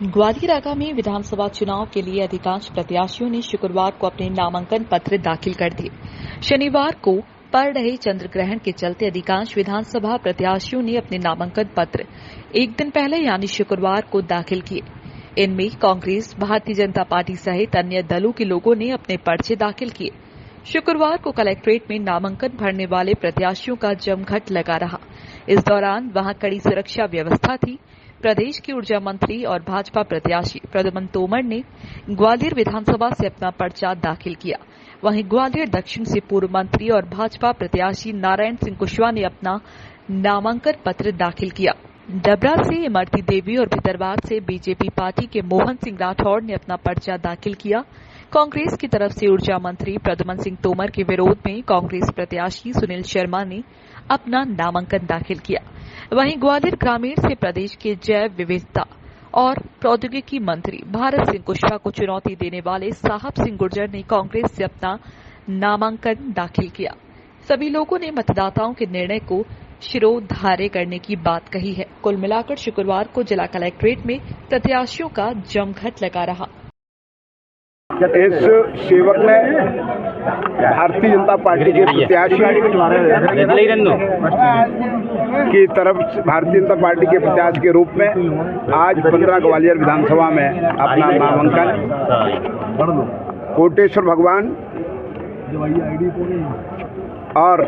ग्वालियर आगामी विधानसभा चुनाव के लिए अधिकांश प्रत्याशियों ने शुक्रवार को अपने नामांकन पत्र दाखिल कर दिए। शनिवार को पड़ रहे चंद्र ग्रहण के चलते अधिकांश विधानसभा प्रत्याशियों ने अपने नामांकन पत्र एक दिन पहले यानी शुक्रवार को दाखिल किए। इनमें कांग्रेस, भारतीय जनता पार्टी सहित अन्य दलों के लोगों ने अपने पर्चे दाखिल किए। शुक्रवार को कलेक्ट्रेट में नामांकन भरने वाले प्रत्याशियों का जमघट लगा रहा। इस दौरान वहां कड़ी सुरक्षा व्यवस्था थी। प्रदेश के ऊर्जा मंत्री और भाजपा प्रत्याशी प्रद्युम्न तोमर ने ग्वालियर विधानसभा से अपना पर्चा दाखिल किया। वहीं ग्वालियर दक्षिण से पूर्व मंत्री और भाजपा प्रत्याशी नारायण सिंह कुशवाहा ने अपना नामांकन पत्र दाखिल किया। डबरा से इमरती देवी और भितरवार से बीजेपी पार्टी के मोहन सिंह राठौड़ ने अपना पर्चा दाखिल किया। कांग्रेस की तरफ से ऊर्जा मंत्री प्रद्युम्न सिंह तोमर के विरोध में कांग्रेस प्रत्याशी सुनील शर्मा ने अपना नामांकन दाखिल किया। वहीं ग्वालियर ग्रामीण से प्रदेश के जैव विविधता और प्रौद्योगिकी मंत्री भारत सिंह कुशवाहा को चुनौती देने वाले साहब सिंह गुर्जर ने कांग्रेस से अपना नामांकन दाखिल किया। सभी लोगों ने मतदाताओं के निर्णय को शिरोधार्य करने की बात कही है। कुल मिलाकर शुक्रवार को जिला कलेक्ट्रेट में प्रत्याशियों का जमघट लगा रहा। इस सेवक ने भारतीय जनता पार्टी के प्रत्याशी की तरफ भारतीय जनता पार्टी के प्रत्याशी के रूप में आज 15 ग्वालियर विधानसभा में अपना नामांकन कोटेश्वर भगवान और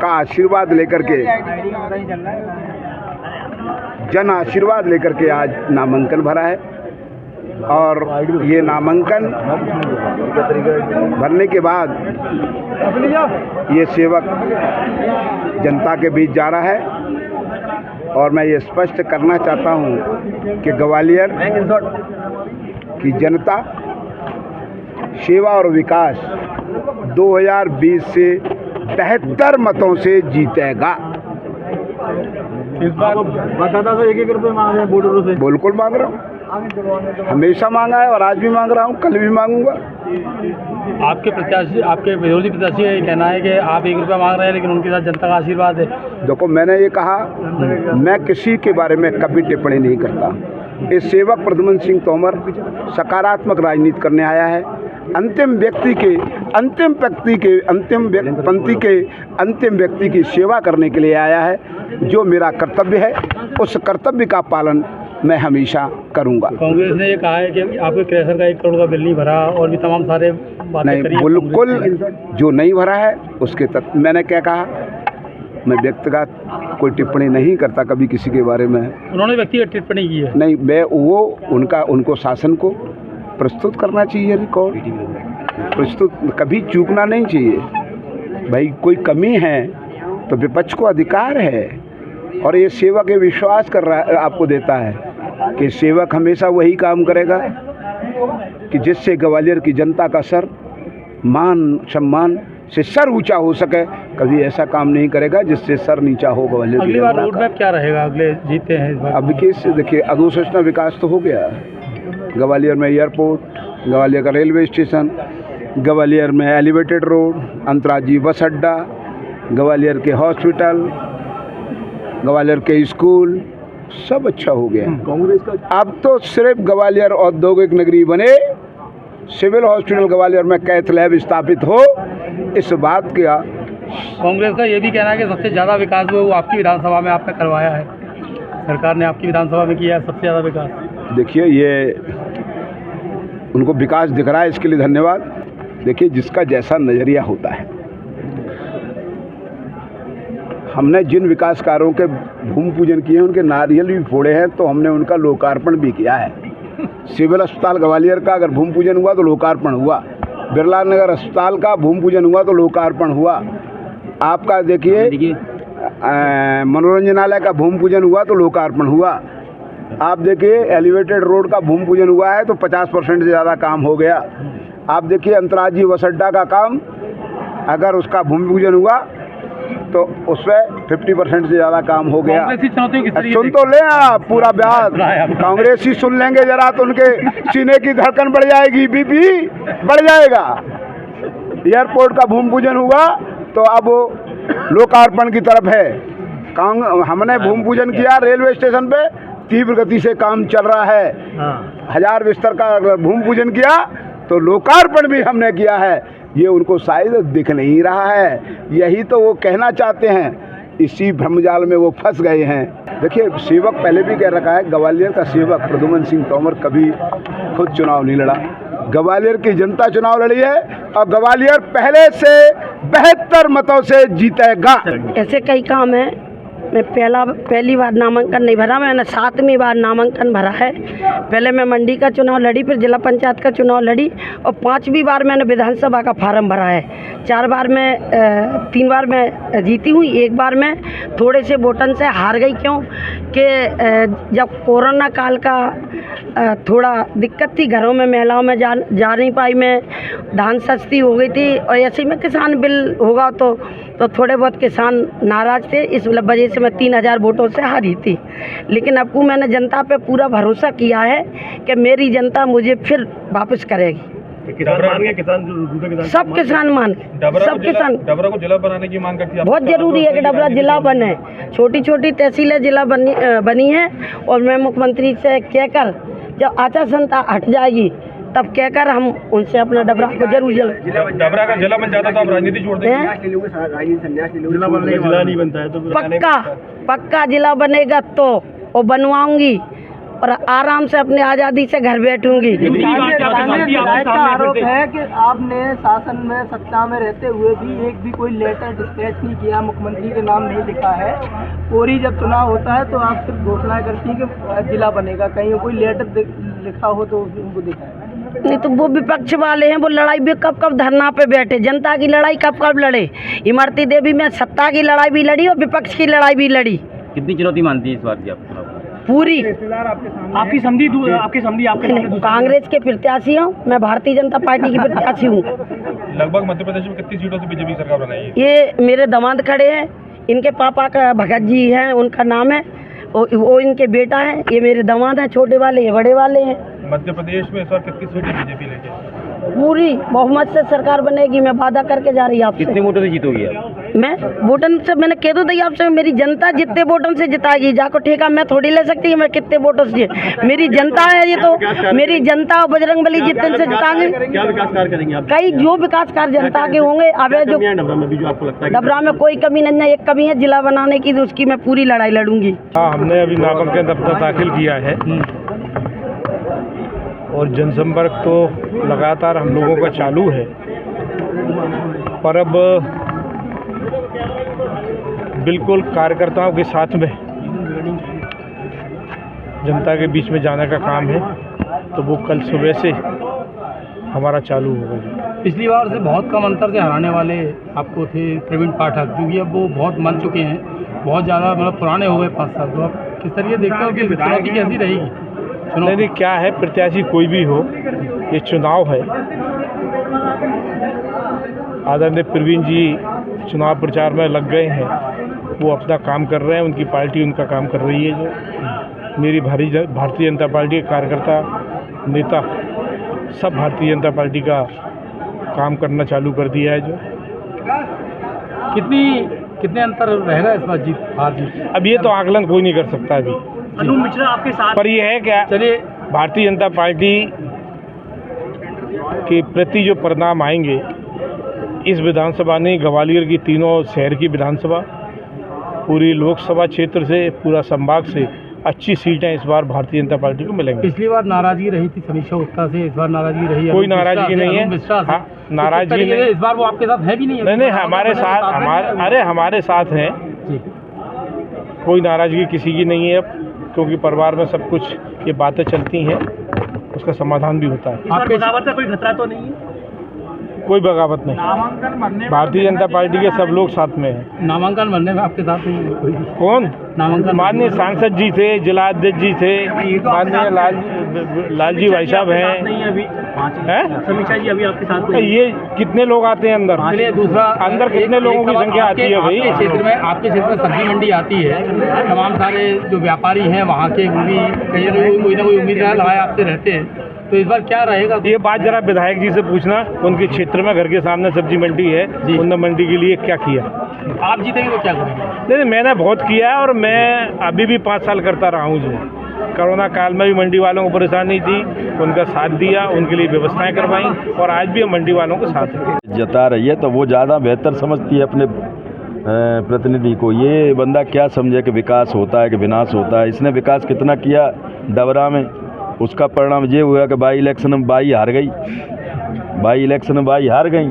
का आशीर्वाद लेकर के जन आशीर्वाद लेकर के आज नामांकन भरा है। और ये नामांकन भरने के बाद ये सेवक जनता के बीच जा रहा है। और मैं ये स्पष्ट करना चाहता हूँ कि ग्वालियर की जनता सेवा और विकास 2020 से 73 मतों से जीतेगा। इस बार मतदाता से 1-1 रुपये मांग रहे हैं वोटरों से। बिल्कुल मांग रहा हूँ, हमेशा मांगा है और आज भी मांग रहा हूँ, कल भी मांगूंगा। आपके प्रत्याशी, आपके विरोधी प्रत्याशी का कहना है कि आप 1 रुपया मांग रहे हैं लेकिन उनके साथ जनता का आशीर्वाद है। देखो, मैंने ये कहा, मैं किसी के बारे में कभी टिप्पणी नहीं करता। इस सेवक प्रद्युम्न सिंह तोमर सकारात्मक राजनीति करने आया है। अंतिम व्यक्ति की सेवा करने के लिए आया है। जो मेरा कर्तव्य है उस कर्तव्य का पालन मैं हमेशा करूंगा। कांग्रेस ने ये कहा है कि आपके क्रेशर का 1 करोड़ का बिल नहीं भरा और भी तमाम सारे बातें नहीं, बिल्कुल जो नहीं भरा है उसके तक मैंने क्या कहा, मैं व्यक्तिगत कोई टिप्पणी नहीं करता कभी किसी के बारे में। उन्होंने व्यक्तिगत टिप्पणी की है। नहीं, मैं वो उनको शासन को प्रस्तुत करना चाहिए, रिकॉर्ड प्रस्तुत कभी चूकना नहीं चाहिए। भाई कोई कमी है तो विपक्ष को अधिकार है। और ये सेवक ये विश्वास कर रहा है, आपको देता है कि सेवक हमेशा वही काम करेगा कि जिससे ग्वालियर की जनता का सर मान सम्मान से सर ऊंचा हो सके। कभी ऐसा काम नहीं करेगा जिससे सर नीचा हो ग्वालियर की अगली बार जनता रोड मैप क्या रहेगा? अगले जीते हैं इस बार। अब देखिए, अधोसूचना विकास तो हो गया। ग्वालियर में एयरपोर्ट, ग्वालियर का रेलवे स्टेशन, ग्वालियर में एलिवेटेड रोड, अंतर्राज्यीय बस अड्डा, ग्वालियर के हॉस्पिटल, ग्वालियर के स्कूल, सब अच्छा हो गया। कांग्रेस का अब तो सिर्फ ग्वालियर औद्योगिक नगरी बने, सिविल हॉस्पिटल ग्वालियर में कैथ लैब स्थापित हो, इस बात का कांग्रेस का ये भी कहना है कि सबसे ज़्यादा विकास वो आपकी विधानसभा में आपने करवाया है। सरकार ने आपकी विधानसभा में किया है सबसे ज़्यादा विकास। देखिए, ये उनको विकास दिख रहा है, इसके लिए धन्यवाद। देखिए, जिसका जैसा नज़रिया होता है, हमने जिन विकास कार्यों के भूमि पूजन किए हैं उनके नारियल भी फोड़े हैं, तो हमने उनका लोकार्पण भी किया है। सिविल अस्पताल ग्वालियर का अगर भूमि पूजन हुआ तो लोकार्पण हुआ, बिरला नगर अस्पताल का भूमि पूजन हुआ तो लोकार्पण हुआ। आपका देखिए मनोरंजनालय का भूमि पूजन हुआ तो लोकार्पण हुआ। आप देखिए एलिवेटेड रोड का भूमि पूजन हुआ है तो 50% से ज़्यादा काम हो गया। आप देखिए अंतर्राज्यीय बस अड्डा का काम, अगर उसका भूमि पूजन हुआ तो उसमें 50% से ज़्यादा काम हो गया। सुन तो ले आप पूरा बयान, कांग्रेसी सुन लेंगे जरा तो उनके सीने की धड़कन बढ़ जाएगी, बीपी बढ़ जाएगा। एयरपोर्ट का भूमि पूजन हुआ तो अब लोकार्पण की तरफ है। हमने भूमि पूजन किया रेलवे स्टेशन पे तीव्र गति से काम चल रहा है। 1000 बिस्तर का अगर भूमि पूजन किया तो लोकार्पण भी हमने किया है। ये उनको शायद दिख नहीं रहा है, यही तो वो कहना चाहते हैं। इसी भ्रमजाल में वो फंस गए हैं। देखिए, सेवक पहले भी कह रखा है, ग्वालियर का सेवक प्रद्युम्न सिंह तोमर कभी खुद चुनाव नहीं लड़ा। ग्वालियर की जनता चुनाव लड़ी है और ग्वालियर पहले से 72 मतों से जीतेगा। ऐसे कई काम हैं। मैं पहली बार नामांकन नहीं भरा, मैंने 7वीं बार नामांकन भरा है। पहले मैं मंडी का चुनाव लड़ी, फिर जिला पंचायत का चुनाव लड़ी और 5वीं बार मैंने विधानसभा का फार्म भरा है। 3 बार मैं जीती हुई, 1 बार मैं थोड़े से वोटन से हार गई। क्यों कि जब कोरोना काल का थोड़ा दिक्कत थी, घरों में महिलाओं में जा नहीं पाई मैं, धान सस्ती हो गई थी और ऐसे में किसान बिल होगा तो थोड़े बहुत किसान नाराज़ थे। इस वजह से मैं 3000 वोटों से हारी थी। लेकिन अब को मैंने जनता पे पूरा भरोसा किया है कि मेरी जनता मुझे फिर वापस करेगी। सब किसान मान, सब किसान डबरा को जिला बनाने की मांग करती है। बहुत जरूरी है कि डबरा जिला बने। छोटी छोटी तहसीलें जिला बनी है और मैं मुख्यमंत्री से कहकर जब आचार संहिता हट जाएगी तब कहकर हम उनसे अपना डबरा को जरूर डबरा का जिला बन जाता तो आप राजनीति छोड़ देंगे? जिला नहीं बनता है तो पक्का जिला बनेगा तो वो बनवाऊंगी और आराम से अपने आज़ादी से घर बैठूंगी। कांग्रेस का आरोप है कि आपने शासन में सत्ता में रहते हुए भी एक भी कोई लेटर डिस्पैच नहीं किया, मुख्यमंत्री के नाम नहीं लिखा है। पूरी जब चुनाव होता है तो आप सिर्फ घोषणा करती है कि जिला बनेगा, कहीं कोई लेटर लिखा हो तो उनको दिखाए। नहीं तो वो विपक्ष वाले हैं, वो लड़ाई भी कब धरना पे बैठे। जनता की लड़ाई कब लड़े। इमरती देवी में सत्ता की लड़ाई भी लड़ी और विपक्ष की लड़ाई भी लड़ी। कितनी चुनौती मानती है इस बार की आप? पूरी आपकी समझी आपके कांग्रेस के प्रत्याशी हूँ, मैं भारतीय जनता पार्टी की प्रत्याशी हूँ। लगभग मध्य प्रदेश में कितनी सीटों से बीजेपी सरकार बनाई है? ये मेरे दामाद खड़े हैं, इनके पापा का भगत जी हैं, उनका नाम है, वो इनके बेटा है। ये मेरे दामाद हैं, छोटे वाले, ये बड़े वाले हैं। मध्य प्रदेश में इस बार कितनी सीटें बीजेपी लेके? पूरी बहुमत से सरकार बनेगी, मैं वादा करके जा रही हूँ आपसे। कितने वोटों से जीतोगी आप? मैं वोटन से, मैंने कह दो दी आपसे, मेरी जनता जितने वोटों से जिताएगी। जाको ठेका मैं थोड़ी ले सकती हूँ मैं कितने वोटों से। मेरी जनता है ये, तो मेरी जनता और बजरंगबली जितने से जिताएंगे। क्या विकास कार्य करेंगे आप? कई जो विकास कार्य जनता के होंगे। अब जो आपको लगता है डबरा में कोई कमी नहीं है, एक कमी है जिला बनाने की, तो उसकी मैं पूरी लड़ाई लड़ूंगी। हमने अभी नामांकन अपना दाखिल किया है और जनसंपर्क तो लगातार हम लोगों का चालू है, पर अब बिल्कुल कार्यकर्ताओं के साथ में जनता के बीच में जाने का काम है, तो वो कल सुबह से हमारा चालू होगा। पिछली बार से बहुत कम अंतर से हराने वाले आपको थे प्रवीण पाठक, क्योंकि अब वो बहुत मन चुके हैं, बहुत ज़्यादा मतलब पुराने हो गए 5 साल। तो आप किस तरह देखते हो कि चुनौती कैसी रहेगी? नहीं, क्या है, प्रत्याशी कोई भी हो, ये चुनाव है। आदरणीय प्रवीण जी चुनाव प्रचार में लग गए हैं, वो अपना काम कर रहे हैं, उनकी पार्टी उनका काम कर रही है। जो मेरी भारतीय जनता पार्टी के कार्यकर्ता, नेता सब भारतीय जनता पार्टी का काम करना चालू कर दिया है। जो कितने अंतर रहेगा इस बार जीत? अब ये तो आकलन कोई नहीं कर सकता अभी। अनु मिश्रा आपके साथ, पर ये है क्या, चलिए, भारतीय जनता पार्टी के प्रति जो परिणाम आएंगे, इस विधानसभा ने ग्वालियर की तीनों शहर की विधानसभा, पूरी लोकसभा क्षेत्र से, पूरा संभाग से अच्छी सीटें इस बार भारतीय जनता पार्टी को मिलेंगी। पिछली बार नाराजगी रही थी समीक्षा गुप्ता से, इस बार नाराजगी रही है? कोई नाराजगी नहीं है। हाँ, नाराजगी नहीं, इस बार वो आपके साथ है भी नहीं? नहीं, हमारे साथ, हमारे साथ हैं, कोई नाराजगी किसी की नहीं है अब, क्योंकि परिवार में सब कुछ ये बातें चलती हैं, उसका समाधान भी होता है। आपके बगावत का कोई खतरा तो नहीं है? कोई बगावत नहीं, भारतीय जनता पार्टी के सब लोग साथ में हैं। नामांकन भरने में आपके साथ नहीं कोई? कौन? नामांकन माननीय सांसद जी थे, जिला अध्यक्ष जी थे, माननीय लालजी भाई साहब हैं। समीक्षा जी अभी आपके साथ ये कितने लोग आते हैं अंदर? चलिए, दूसरा अंदर कितने लोगों की संख्या आती है भाई? आपके क्षेत्र में सब्जी मंडी आती है, तमाम सारे जो व्यापारी हैं वहाँ के, वो भी कोई ना कोई उम्मीदवार लगाए आपसे रहते हैं, तो इस बार क्या रहेगा? ये बात जरा विधायक जी से पूछना, उनके क्षेत्र में घर के सामने सब्जी मंडी है, उन्होंने मंडी के लिए क्या किया? आप जीतेंगे तो क्या करेंगे? नहीं, मैंने बहुत किया है और मैं अभी भी 5 साल करता रहा हूँ। जो कोरोना काल में भी मंडी वालों को परेशानी थी, उनका साथ दिया, उनके लिए व्यवस्थाएं करवाई और आज भी हम मंडी वालों के साथ हैं। जता रही है तो वो ज़्यादा बेहतर समझती है अपने प्रतिनिधि को। ये बंदा क्या समझे कि विकास होता है कि विनाश होता है। इसने विकास कितना किया डबरा में, उसका परिणाम ये हुआ कि बाई इलेक्शन में बाई हार गई।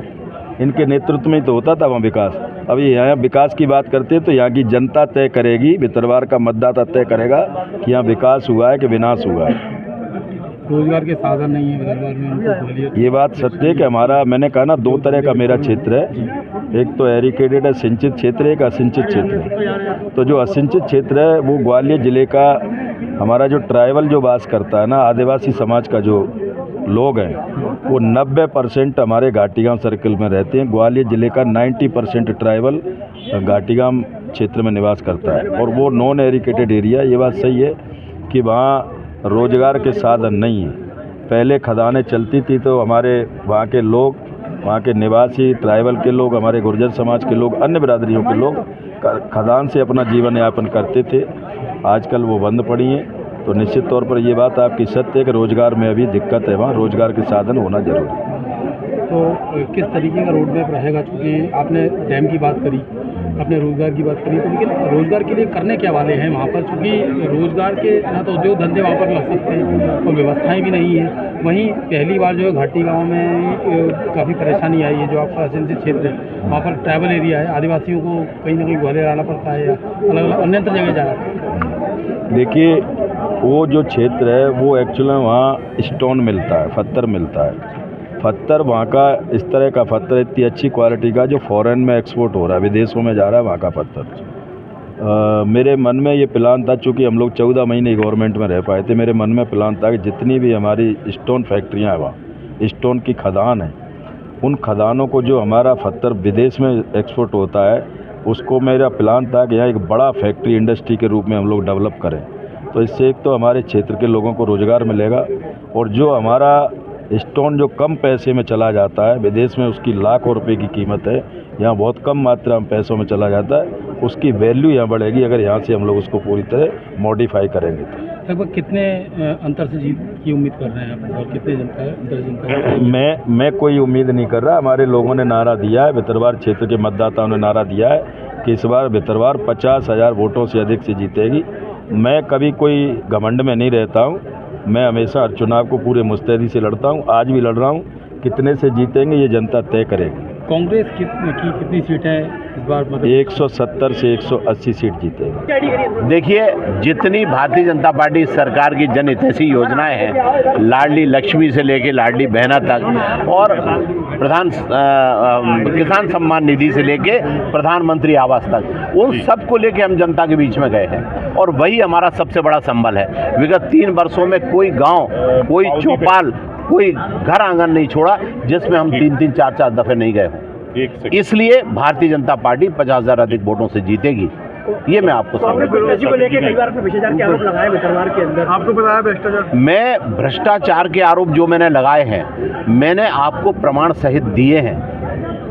इनके नेतृत्व में तो होता था वहाँ विकास। अब ये यहाँ विकास की बात करते हैं तो यहाँ की जनता तय करेगी, भितरवार का मतदाता तय करेगा कि यहाँ विकास हुआ है कि विनाश हुआ है। रोजगार के साधन नहीं है भितरवार में, उनको बोलिए। ये बात सत्य है कि हमारा, मैंने कहा ना, दो तरह का मेरा क्षेत्र है। एक तो एरिकेटेड है सिंचित क्षेत्र, एक असिंचित क्षेत्र है। तो जो असिंचित क्षेत्र है वो ग्वालियर जिले का, हमारा जो ट्राइबल जो वास करता है ना, आदिवासी समाज का जो लोग हैं, वो 90% हमारे घाटीगांव सर्कल में रहते हैं। ग्वालियर जिले का 90% ट्राइबल घाटीगांव क्षेत्र में निवास करता है और वो नॉन एरिकेटेड एरिया। ये बात सही है कि वहाँ रोजगार के साधन नहीं है। पहले खदानें चलती थी तो हमारे वहाँ के लोग, वहाँ के निवासी ट्राइबल के लोग, हमारे गुर्जर समाज के लोग, अन्य बिरादरियों के लोग खदान से अपना जीवन यापन करते थे। आजकल वो बंद पड़ी हैं। तो निश्चित तौर पर ये बात आपकी सत्य है कि रोजगार में अभी दिक्कत है, वहाँ रोजगार के साधन होना जरूरी है। तो किस तरीके का रोड मैप रहेगा? क्योंकि आपने डैम की बात करी, आपने रोजगार की बात करी, तो लेकिन रोजगार के लिए करने क्या वाले हैं वहाँ पर? क्योंकि रोजगार के ना तो उद्योग धंधे वहाँ पर लग सकते हैं और व्यवस्थाएं भी नहीं है। वहीं पहली बार जो है घाटी गाँव में काफ़ी परेशानी आई है। जो आपका असिंचित क्षेत्र है वहाँ पर ट्राइबल एरिया है, आदिवासियों को कहीं ना कहीं ग्वालियर आना पड़ता है या अलग अलग अन्यत्र जगह जाना पड़ता है। देखिए, वो जो क्षेत्र है वो एक्चुअली वहाँ स्टोन मिलता है, पत्थर मिलता है। पत्थर वहाँ का इस तरह का पत्थर इतनी अच्छी क्वालिटी का जो फॉरेन में एक्सपोर्ट हो रहा है, विदेशों में जा रहा है वहाँ का पत्थर। मेरे मन में ये प्लान था, चूँकि हम लोग 14 महीने गवर्नमेंट में रह पाए थे, मेरे मन में प्लान था कि जितनी भी हमारी स्टोन फैक्ट्रियाँ हैं, वहाँ स्टोन की खदान है, उन खदानों को जो हमारा पत्थर विदेश में एक्सपोर्ट होता है, उसको मेरा प्लान था कि यहाँ एक बड़ा फैक्ट्री इंडस्ट्री के रूप में हम लोग डेवलप करें। तो इससे एक तो हमारे क्षेत्र के लोगों को रोज़गार मिलेगा और जो हमारा स्टोन जो कम पैसे में चला जाता है विदेश में, उसकी लाखों रुपए की कीमत है, यहाँ बहुत कम मात्रा में पैसों में चला जाता है, उसकी वैल्यू यहाँ बढ़ेगी अगर यहाँ से हम लोग उसको पूरी तरह मॉडिफाई करेंगे। तो लगभग कितने अंतर से जीत की उम्मीद कर रहे हैं आप और कितने अंतर? मैं कोई उम्मीद नहीं कर रहा। हमारे लोगों ने नारा दिया है, भितरवार क्षेत्र के मतदाताओं ने नारा दिया है कि इस बार भितरवार 50,000 वोटों से अधिक से जीतेगी। मैं कभी कोई घमंड में नहीं रहता हूँ, मैं हमेशा हर चुनाव को पूरे मुस्तैदी से लड़ता हूँ, आज भी लड़ रहा हूँ। कितने से जीतेंगे ये जनता तय करेगी। कांग्रेस की कितनी सीटें इस बार? 170 से 180 सीट जीतेगी। देखिए, जितनी भारतीय जनता पार्टी सरकार की जनहितैषी योजनाएं हैं, लाडली लक्ष्मी से लेके लाडली बहना तक और किसान सम्मान निधि से लेके प्रधानमंत्री आवास तक, उन सब को लेके हम जनता के बीच में गए हैं और वही हमारा सबसे बड़ा संबल है। विगत 3 वर्षों में कोई गांव, कोई चौपाल, कोई घर आंगन नहीं छोड़ा जिसमें हम 3-3, 4-4 दफे नहीं गए हों। इसलिए भारतीय जनता पार्टी 50,000 अधिक वोटों से जीतेगी। ये मैं आपको को लेकर कई बार भ्रष्टाचार के आरोप लगाए भितरवार के अंदर, आपको पता है भ्रष्टाचार? मैं भ्रष्टाचार के आरोप जो मैंने लगाए हैं, मैंने आपको प्रमाण सहित दिए हैं।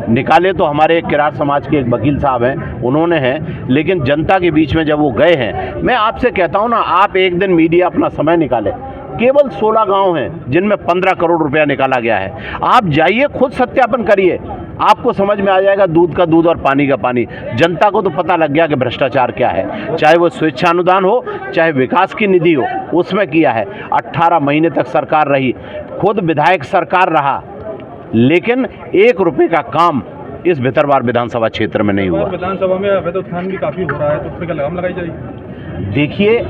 निकाले तो हमारे किरार समाज के एक वकील साहब हैं, उन्होंने हैं, लेकिन जनता के बीच में जब वो गए हैं, मैं आपसे कहता हूं ना, आप एक दिन मीडिया अपना समय निकाले। केवल 16 गांव हैं जिनमें 15 करोड़ रुपया निकाला गया है। आप जाइए, खुद सत्यापन करिए, आपको समझ में आ जाएगा दूध का दूध और पानी का पानी। जनता को तो पता लग गया कि भ्रष्टाचार क्या है, चाहे वो स्वेच्छानुदान हो, चाहे विकास की निधि हो, उसमें किया है। 18 महीने तक सरकार रही, खुद विधायक सरकार रहा, लेकिन 1 रुपये का काम इस भितरवार विधानसभा क्षेत्र में नहीं हुआ। विधानसभा में अवैध उत्खनन भी काफ़ी हो रहा है, तो उस पर क्या लगाम लगाई जाएगी? देखिए,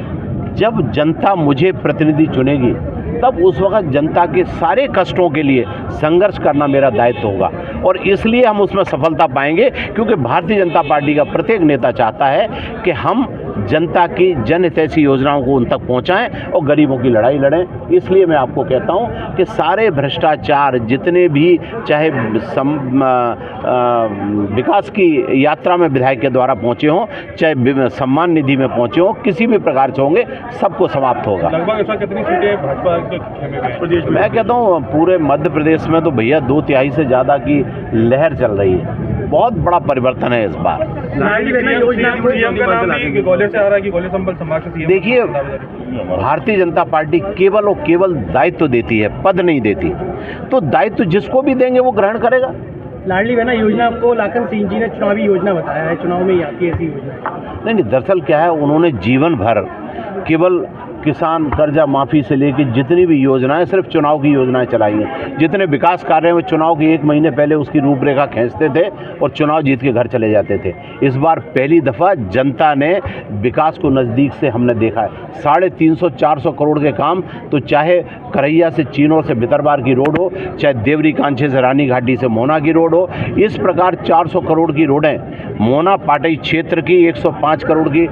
जब जनता मुझे प्रतिनिधि चुनेगी तब उस वक्त जनता के सारे कष्टों के लिए संघर्ष करना मेरा दायित्व होगा और इसलिए हम उसमें सफलता पाएंगे, क्योंकि भारतीय जनता पार्टी का प्रत्येक नेता चाहता है कि हम जनता की जनहितैषी योजनाओं को उन तक पहुंचाएं और गरीबों की लड़ाई लड़ें। इसलिए मैं आपको कहता हूं कि सारे भ्रष्टाचार जितने भी, चाहे विकास की यात्रा में विधायक के द्वारा पहुंचे हों, चाहे सम्मान निधि में पहुंचे हों, किसी भी प्रकार से होंगे, सबको समाप्त होगा। लगभग ऐसा कितनी सीटें भाजपा प्रदेश में? मैं कहता हूँ पूरे मध्य प्रदेश में तो भैया 2/3 से ज़्यादा की लहर चल रही है। बहुत बड़ा परिवर्तन है इस बार। देखिए, भारतीय जनता पार्टी केवल और केवल दायित्व देती है, पद नहीं देती। तो दायित्व जिसको भी देंगे वो ग्रहण करेगा। लाडली बहना योजना को लाखन सिंह जी ने चुनावी योजना बताया है, चुनाव में ही आती है ऐसी योजना? नहीं, दरअसल क्या है, उन्होंने जीवन भर केवल किसान कर्जा माफ़ी से लेकर जितनी भी योजनाएं सिर्फ चुनाव की योजनाएं चलाई हैं। जितने विकास कार्य में चुनाव के 1 महीने पहले उसकी रूपरेखा खींचते थे और चुनाव जीत के घर चले जाते थे। इस बार पहली दफ़ा जनता ने विकास को नज़दीक से हमने देखा है। 350-400 करोड़ के काम, तो चाहे करैया से चीनों से भितरबार की रोड हो, चाहे देवरी कांछे से रानी घाटी से मोना की रोड हो, इस प्रकार 400 करोड़ की रोडें, मोना पाटई क्षेत्र की 105 करोड़ की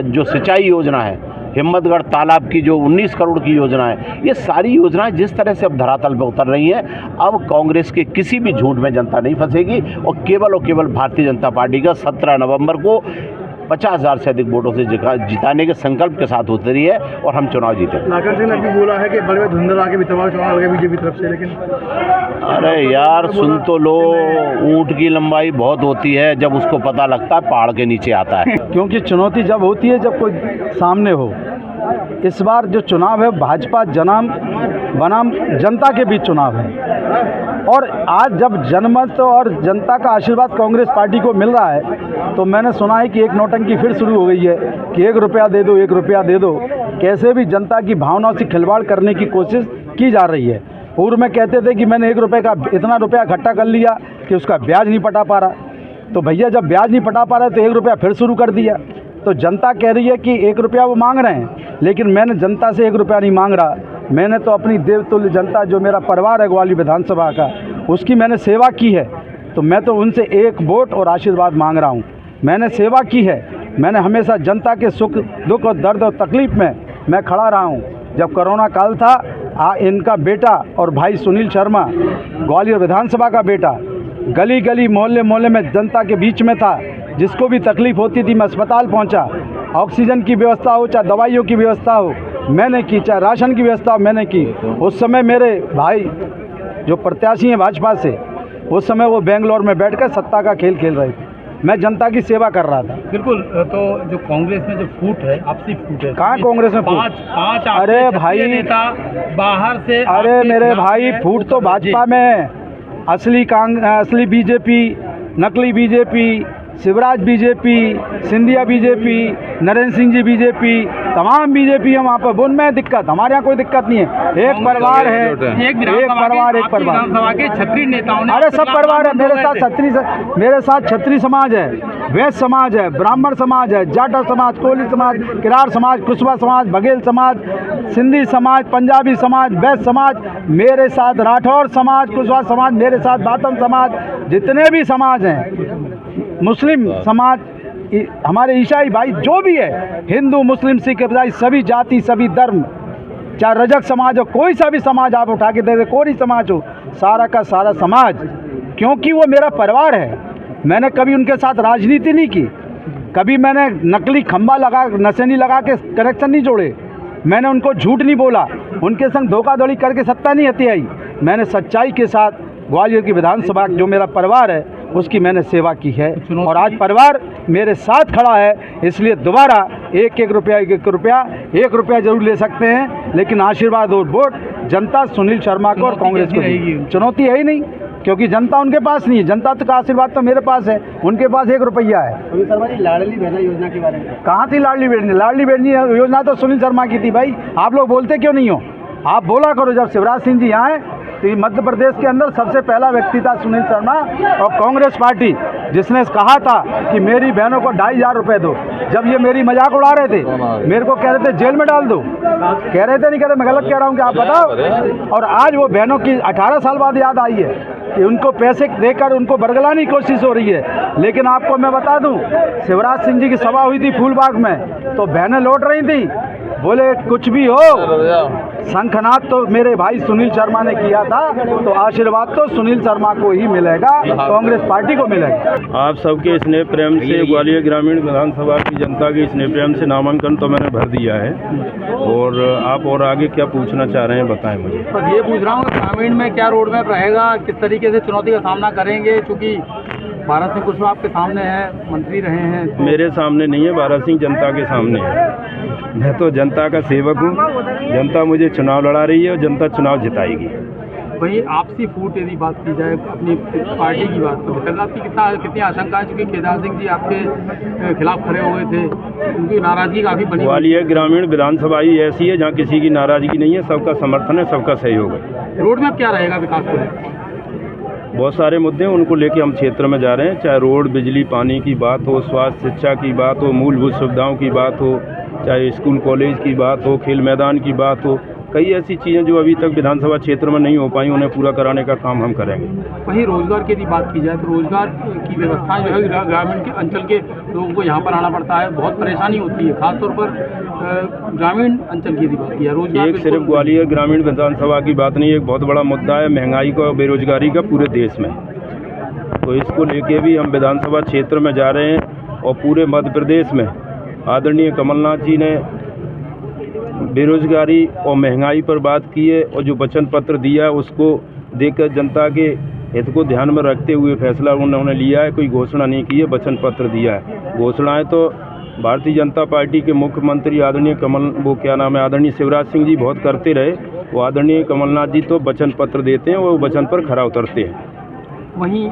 जो सिंचाई योजना है, हिम्मतगढ़ तालाब की जो 19 करोड़ की योजना है, ये सारी योजनाएं जिस तरह से अब धरातल पर उतर रही हैं, अब कांग्रेस के किसी भी झूठ में जनता नहीं फंसेगी और केवल भारतीय जनता पार्टी का 17 नवंबर को 50,000 से अधिक वोटों से जिताने के संकल्प के साथ उतरी है और हम चुनाव जीते। नागर सिंह ने भी बोला है कि बड़े धुंधल आके भितरवार चुनाव लगे बीजेपी तरफ से, लेकिन अरे यार सुन तो लो, ऊंट की लंबाई बहुत होती है, जब उसको पता लगता है पहाड़ के नीचे आता है। क्योंकि चुनौती जब होती है जब कोई सामने हो। इस बार जो चुनाव है भाजपा बनाम जनता के बीच चुनाव है, और आज जब जनमत और जनता का आशीर्वाद कांग्रेस पार्टी को मिल रहा है, तो मैंने सुना है कि एक नौटंकी फिर शुरू हो गई है कि 1 रुपया दे दो, 1 रुपया दे दो। कैसे भी जनता की भावनाओं से खिलवाड़ करने की कोशिश की जा रही है। पूर्व में कहते थे कि मैंने 1 रुपये का इतना रुपया इकट्ठा कर लिया कि उसका ब्याज नहीं पटा पा रहा, तो भैया जब ब्याज नहीं पटा पा रहा है तो 1 रुपया फिर शुरू कर दिया। तो जनता कह रही है कि 1 रुपया वो मांग रहे हैं, लेकिन मैंने जनता से 1 रुपया नहीं मांग रहा। मैंने तो अपनी देवतुल्य जनता, जो मेरा परिवार है ग्वालियर विधानसभा का, उसकी मैंने सेवा की है। तो मैं तो उनसे 1 वोट और आशीर्वाद मांग रहा हूँ। मैंने सेवा की है, मैंने हमेशा जनता के सुख दुख और दर्द और तकलीफ़ में मैं खड़ा रहा हूँ। जब कोरोना काल था, इनका बेटा और भाई सुनील शर्मा, ग्वालियर विधानसभा का बेटा, गली गली मोहल्ले मोहल्ले में जनता के बीच में था। जिसको भी तकलीफ़ होती थी मैं अस्पताल पहुंचा। ऑक्सीजन की व्यवस्था हो, चाहे दवाइयों की व्यवस्था हो, मैंने की, चाहे राशन की व्यवस्था हो, मैंने की। उस समय मेरे भाई जो प्रत्याशी हैं भाजपा से, उस समय वो बेंगलोर में बैठकर सत्ता का खेल खेल रहे थे, मैं जनता की सेवा कर रहा था। बिल्कुल। तो जो कांग्रेस में जो फूट है, आपसी फूट है, कहाँ कांग्रेस में फूट? पाँच अरे भाई नेता बाहर से, अरे मेरे भाई, फूट तो भाजपा में, असली बीजेपी, नकली BJP, Shivraj BJP, Scindia BJP, Narendra Singh ji BJP, तमाम बीजेपी है वहाँ पर। उनमें दिक्कत, हमारे यहाँ कोई दिक्कत नहीं है। एक परिवार है, एक परिवार के क्षत्रिय नेताओं ने, अरे सब परिवार है मेरे साथ क्षत्रिय समाज है, वैश्य समाज है, ब्राह्मण समाज है, जाटव समाज, कोली समाज, किरार समाज, कुशवा समाज, बघेल समाज, सिंधी समाज, पंजाबी समाज, वैश्य समाज मेरे साथ, राठौर समाज, कुशवा समाज मेरे साथ, बातम समाज, जितने भी समाज हैं, मुस्लिम समाज, हमारे ईसाई भाई जो भी है, हिंदू मुस्लिम सिख ईसाई, सभी जाति सभी धर्म, चाहे रजक समाज हो, कोई सा भी समाज आप उठा के दे दे, कोई समाज हो, सारा का सारा समाज, क्योंकि वो मेरा परिवार है। मैंने कभी उनके साथ राजनीति नहीं की, कभी मैंने नकली खंबा लगा, नशेनी लगा के कनेक्शन नहीं जोड़े, मैंने उनको झूठ नहीं बोला, उनके संग धोखाधड़ी करके सत्ता नहीं हती आई। मैंने सच्चाई के साथ ग्वालियर की विधानसभा जो मेरा परिवार है उसकी मैंने सेवा की है, और आज परिवार मेरे साथ खड़ा है। इसलिए दोबारा 1 रुपया जरूर ले सकते हैं, लेकिन आशीर्वाद और वोट जनता सुनील शर्मा को और कांग्रेस को देगी। चुनौती है ही नहीं, क्योंकि जनता उनके पास नहीं है, जनता का आशीर्वाद तो मेरे पास है, उनके पास 1 रुपया है। शर्मा जी, लाडली बहना योजना के बारे में कहाँ थी लाडली बहना? लाडली बहना योजना तो सुनील शर्मा की थी भाई, आप लोग बोलते क्यों नहीं हो? आप बोला करो। जब शिवराज सिंह जी यहाँ आए तो मध्य प्रदेश के अंदर सबसे पहला व्यक्ति था सुनील शर्मा, और कांग्रेस पार्टी जिसने कहा था कि मेरी बहनों को 2,500 रुपये दो। जब ये मेरी मजाक उड़ा रहे थे, मेरे को कह रहे थे जेल में डाल दो, कह रहे थे, नहीं कह रहे, मैं गलत कह रहा हूँ कि आप बताओ। और आज वो बहनों की 18 साल बाद याद आई है कि उनको पैसे देकर उनको बरगलाने की कोशिश हो रही है। लेकिन आपको मैं बता दूं, शिवराज सिंह जी की सभा हुई थी फूलबाग में, तो बहनें लौट रही थी, बोले कुछ भी हो, शंखनाद तो मेरे भाई सुनील शर्मा ने किया था, तो आशीर्वाद तो सुनील शर्मा को ही मिलेगा, कांग्रेस पार्टी को मिलेगा। आप सबके स्नेह प्रेम से ग्वालियर ग्रामीण विधानसभा की जनता के स्नेह प्रेम से नामांकन तो मैंने भर दिया है, और आप और आगे क्या पूछना चाह रहे हैं बताएं मुझे। बस ये पूछ रहा हूँ, ग्रामीण में क्या रोड मैप रहेगा, किस तरीके से चुनौती का सामना करेंगे, क्योंकि भारत सिंह कुशवाहा आपके सामने है, मंत्री रहे हैं तो... मेरे सामने नहीं है, भारत सिंह जनता के सामने है। मैं तो जनता का सेवक हूँ, जनता मुझे चुनाव लड़ा रही है और जनता चुनाव जिताएगी। वही आपसी फूट यदि बात की जाए, अपनी पार्टी की बात करें, कल आपकी कितनी आशंका है, चूँकि केदार सिंह जी आपके खिलाफ खड़े हुए थे, उनकी नाराजगी काफ़ी बनी। ग्वालियर ग्रामीण विधानसभा ही ऐसी है जहाँ किसी की नाराजगी नहीं है, सबका समर्थन है, सबका सहयोग है। रोड मैप क्या रहेगा विकास को लेकर? बहुत सारे मुद्दे हैं, उनको लेके हम क्षेत्र में जा रहे हैं, चाहे रोड, बिजली, पानी की बात हो, स्वास्थ्य, शिक्षा की बात हो, मूलभूत सुविधाओं की बात हो, चाहे स्कूल कॉलेज की बात हो, खेल मैदान की बात हो, कई ऐसी चीज़ें जो अभी तक विधानसभा क्षेत्र में नहीं हो पाई, उन्हें पूरा कराने का काम हम करेंगे। वहीं रोजगार की यदि बात की जाए तो रोजगार की व्यवस्था जो है ग्रामीण के अंचल के लोगों को यहाँ पर आना पड़ता है, बहुत परेशानी होती है, खासतौर पर ग्रामीण अंचल की यदि बात की जाए रोजगार। एक सिर्फ ग्वालियर ग्रामीण विधानसभा की बात नहीं, एक बहुत बड़ा मुद्दा है महंगाई का और बेरोजगारी का पूरे देश में। तो इसको लेके भी हम विधानसभा क्षेत्र में जा रहे हैं और पूरे मध्य प्रदेश में आदरणीय कमलनाथ जी ने बेरोजगारी और महंगाई पर बात की है और जो वचन पत्र दिया है उसको देखकर जनता के हित को ध्यान में रखते हुए फैसला उन्होंने लिया है। कोई घोषणा नहीं की है, वचन पत्र दिया है। घोषणाएं तो भारतीय जनता पार्टी के मुख्यमंत्री आदरणीय आदरणीय शिवराज सिंह जी बहुत करते रहे, वो आदरणीय कमलनाथ जी तो वचन पत्र देते हैं, वो वचन पर खरा उतरते हैं। वहीं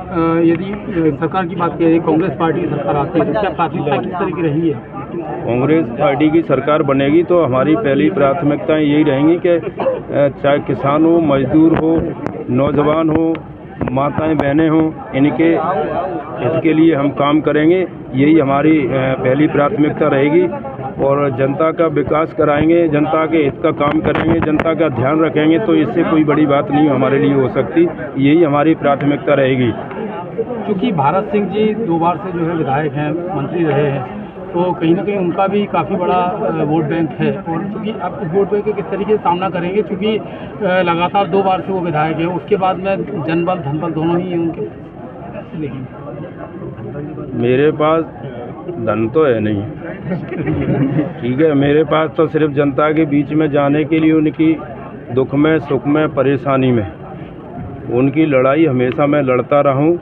यदि सरकार की बात की जाए, कांग्रेस पार्टी की सरकार आती है तो क्या प्राथमिकता किस तरह की रही है? कांग्रेस पार्टी की सरकार बनेगी तो हमारी पहली प्राथमिकताएं यही रहेंगी कि चाहे किसान हो, मजदूर हो, नौजवान हो, माताएं बहनें हों, इसके लिए हम काम करेंगे। यही हमारी पहली प्राथमिकता रहेगी और जनता का विकास कराएंगे, जनता के हित का काम करेंगे, जनता का ध्यान रखेंगे, तो इससे कोई बड़ी बात नहीं हमारे लिए हो सकती। यही हमारी प्राथमिकता रहेगी। क्योंकि भारत सिंह जी 2 बार से जो है विधायक हैं, मंत्री रहे हैं, तो कहीं ना कहीं उनका भी काफ़ी बड़ा वोट बैंक है, और चूँकि आप इस वोट बैंक का किस तरीके से सामना करेंगे, चूँकि लगातार 2 बार से वो विधायक है, उसके बाद में जनबल धनबल दोनों ही हैं उनके। मेरे पास धन तो है नहीं, ठीक है, मेरे पास तो सिर्फ जनता के बीच में जाने के लिए, उनकी दुख में, सुख में, परेशानी में उनकी लड़ाई हमेशा मैं लड़ता रहूं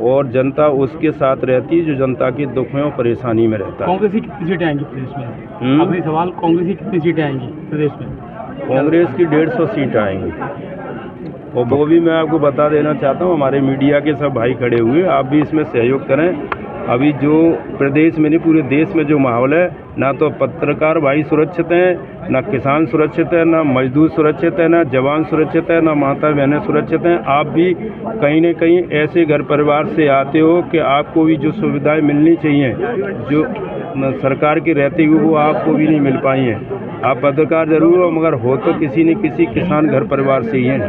और जनता उसके साथ रहती है जो जनता के दुख में और परेशानी में रहता है। कांग्रेस की कितनी सीटें आएंगी प्रदेश में? आखिरी सवाल, कांग्रेस की कितनी सीटें आएंगी प्रदेश में? कांग्रेस की 150 सीट आएंगी, और वो भी मैं आपको बता देना चाहता हूँ, हमारे मीडिया के सब भाई खड़े हुए, आप भी इसमें सहयोग करें। अभी जो प्रदेश में नहीं पूरे देश में जो माहौल है, ना तो पत्रकार भाई सुरक्षित हैं, ना किसान सुरक्षित है, ना मजदूर सुरक्षित है, ना जवान सुरक्षित है, ना माता बहनें सुरक्षित हैं। आप भी कहीं न कहीं ऐसे घर परिवार से आते हो कि आपको भी जो सुविधाएं मिलनी चाहिए, जो सरकार के रहते हुए वो आपको भी नहीं मिल पाई हैं। आप पत्रकार जरूर हो, मगर हो तो किसी न किसी किसान घर परिवार से ही हैं।